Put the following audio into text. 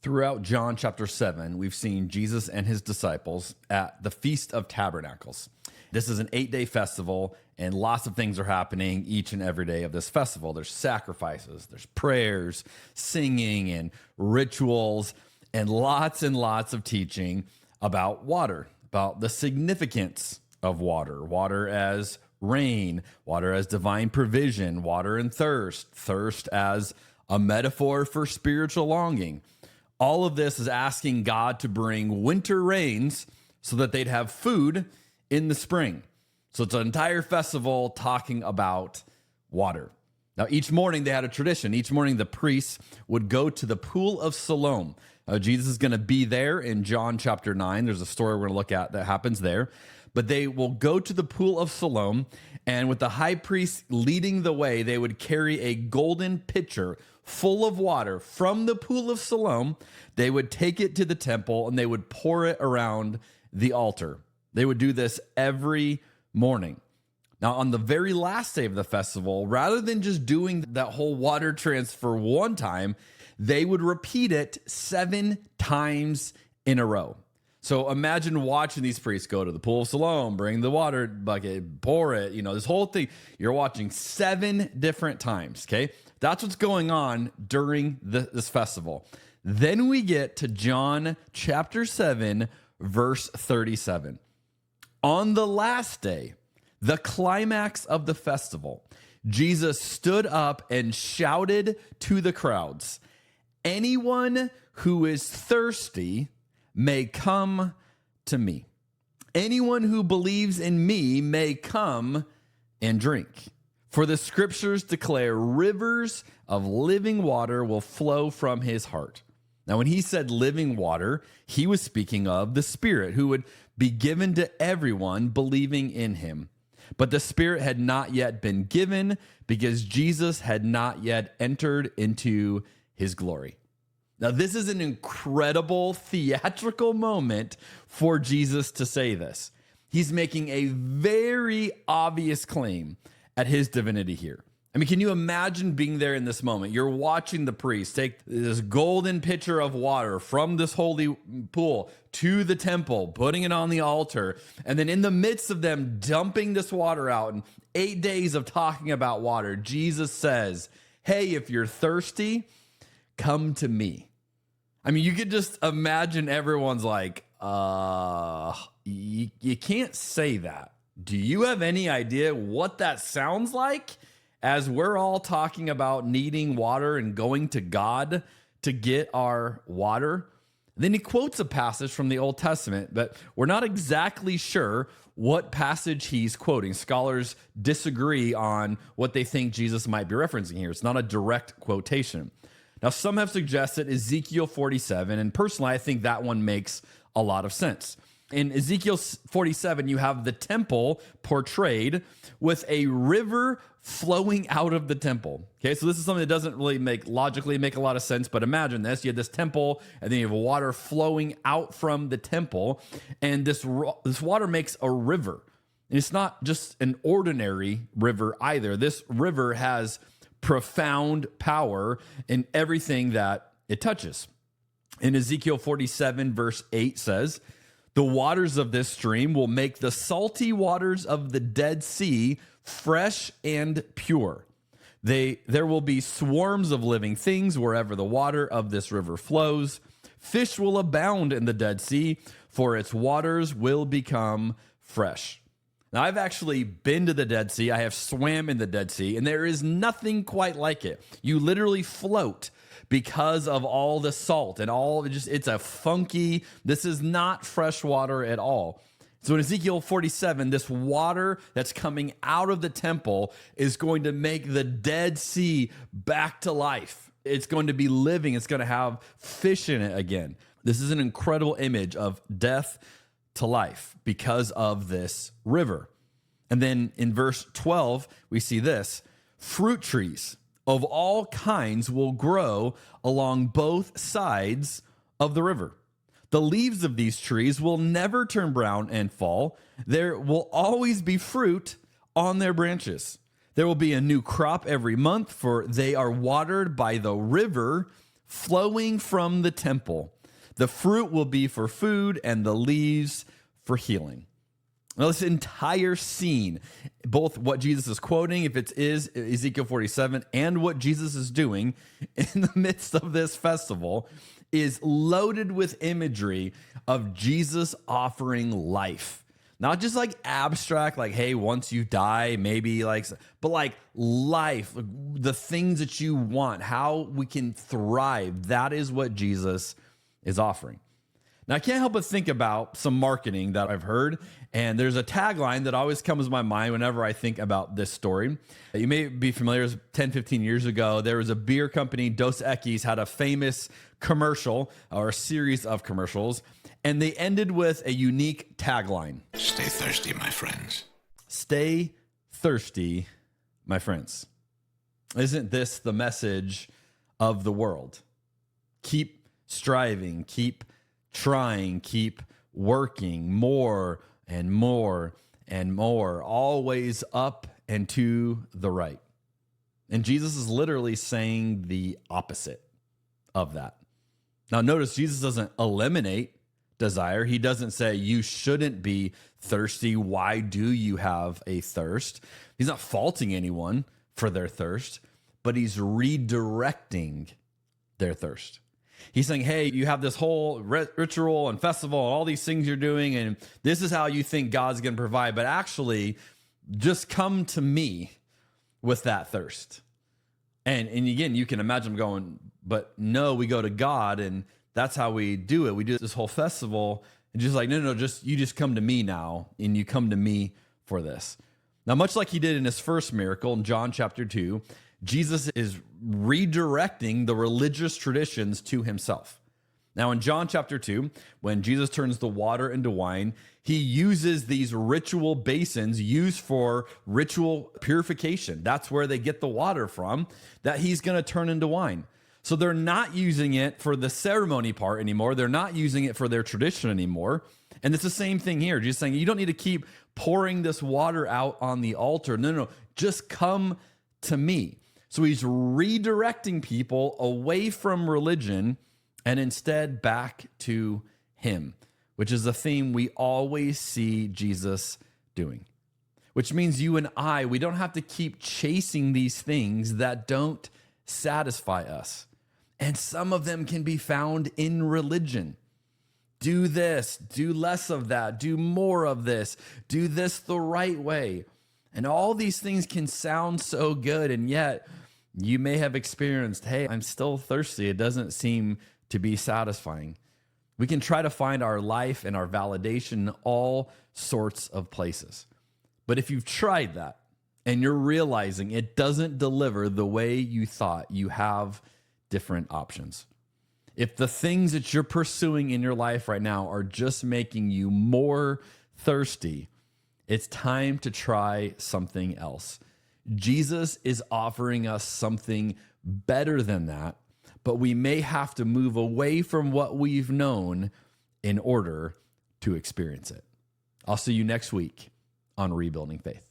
Throughout John chapter 7, we've seen Jesus and his disciples at the Feast of Tabernacles. This is an 8-day festival, and lots of things are happening each and every day of this festival. There's sacrifices, there's prayers, singing, and rituals, and lots of teaching about water, about the significance of water, water as rain, water as divine provision, water and thirst, thirst as a metaphor for spiritual longing. All of this is asking God to bring winter rains so that they'd have food in the spring. So it's an entire festival talking about water. Now, each morning they had a tradition. Each morning the priests would go to the pool of Siloam. Jesus is going to be there in John chapter 9. There's a story we're going to look at that happens there. But they will go to the pool of Siloam, and with the high priest leading the way, they would carry a golden pitcher full of water from the pool of Siloam. They would take it to the temple, and they would pour it around the altar. They would do this every morning. Now, on the very last day of the festival, rather than just doing that whole water transfer one time, they would repeat it 7 times in a row. So imagine watching these priests go to the pool of Siloam, bring the water bucket, pour it, this whole thing. You're watching 7 different times, okay? That's what's going on during this festival. Then we get to John chapter 7, verse 37. On the last day, the climax of the festival, Jesus stood up and shouted to the crowds, "Anyone who is thirsty may come to me. Anyone who believes in me may come and drink. For the scriptures declare rivers of living water will flow from his heart." Now, when he said living water, he was speaking of the Spirit who would be given to everyone believing in him. But the Spirit had not yet been given because Jesus had not yet entered into his glory. Now, this is an incredible theatrical moment for Jesus to say this. He's making a very obvious claim at his divinity here. I mean, can you imagine being there in this moment? You're watching the priest take this golden pitcher of water from this holy pool to the temple, putting it on the altar, and then in the midst of them dumping this water out, and 8 days of talking about water, Jesus says, "Hey, if you're thirsty, come to me." I mean, you could just imagine everyone's like, you can't say that. Do you have any idea what that sounds like as we're all talking about needing water and going to God to get our water? Then he quotes a passage from the Old Testament, but we're not exactly sure what passage he's quoting. Scholars disagree on what they think Jesus might be referencing here. It's not a direct quotation. Now, some have suggested Ezekiel 47, and personally, I think that one makes a lot of sense. In Ezekiel 47, you have the temple portrayed with a river flowing out of the temple. Okay, so this is something that doesn't really logically make a lot of sense, but imagine this. You have this temple, and then you have water flowing out from the temple, and this water makes a river. And it's not just an ordinary river either. This river has profound power in everything that it touches. In Ezekiel 47, verse 8 says, "The waters of this stream will make the salty waters of the Dead Sea fresh and pure. There will be swarms of living things wherever the water of this river flows. Fish will abound in the Dead Sea, for its waters will become fresh." Now, I've actually been to the Dead Sea. I have swam in the Dead Sea, and there is nothing quite like it. You literally float because of all the salt and it's a funky, this is not fresh water at all. So in Ezekiel 47, this water that's coming out of the temple is going to make the Dead Sea back to life. It's going to be living. It's going to have fish in it again. This is an incredible image of death to life because of this river. And then in verse 12, we see this: "Fruit trees of all kinds will grow along both sides of the river. The leaves of these trees will never turn brown and fall. There will always be fruit on their branches. There will be a new crop every month, for they are watered by the river flowing from the temple. The fruit will be for food and the leaves for healing. Now, this entire scene, both what Jesus is quoting, if it is Ezekiel 47, and what Jesus is doing in the midst of this festival, is loaded with imagery of Jesus offering life. Not just like abstract, like, hey, once you die, maybe like, but like life, the things that you want, how we can thrive. That is what Jesus is offering. Now, I can't help but think about some marketing that I've heard, and there's a tagline that always comes to my mind whenever I think about this story. You may be familiar, 10, 15 years ago, there was a beer company, Dos Equis, had a famous commercial or a series of commercials, and they ended with a unique tagline. Stay thirsty, my friends. Stay thirsty, my friends. Isn't this the message of the world? Keep striving, keep trying, keep working more and more and more, always up and to the right. And Jesus is literally saying the opposite of that. Now, notice Jesus doesn't eliminate desire. He doesn't say you shouldn't be thirsty. Why do you have a thirst? He's not faulting anyone for their thirst, but he's redirecting their thirst. He's saying, hey, you have this whole ritual and festival and all these things you're doing, and this is how you think God's going to provide. But actually, just come to me with that thirst. And again, you can imagine going, but no, we go to God, and that's how we do it. We do this whole festival, and just like, no, you just come to me now, and you come to me for this. Now, much like he did in his first miracle in John chapter 2, Jesus is redirecting the religious traditions to himself. Now, in John chapter 2, when Jesus turns the water into wine, he uses these ritual basins used for ritual purification. That's where they get the water from that he's going to turn into wine. So they're not using it for the ceremony part anymore. They're not using it for their tradition anymore. And it's the same thing here. Just saying, you don't need to keep pouring this water out on the altar. No, just come to me. So he's redirecting people away from religion and instead back to him, which is a theme we always see Jesus doing. Which means you and I, we don't have to keep chasing these things that don't satisfy us. And some of them can be found in religion. Do this, do less of that, do more of this, do this the right way. And all these things can sound so good, and yet you may have experienced, hey, I'm still thirsty. It doesn't seem to be satisfying. We can try to find our life and our validation in all sorts of places. But if you've tried that and you're realizing it doesn't deliver the way you thought, you have different options. If the things that you're pursuing in your life right now are just making you more thirsty, it's time to try something else. Jesus is offering us something better than that, but we may have to move away from what we've known in order to experience it. I'll see you next week on Rebuilding Faith.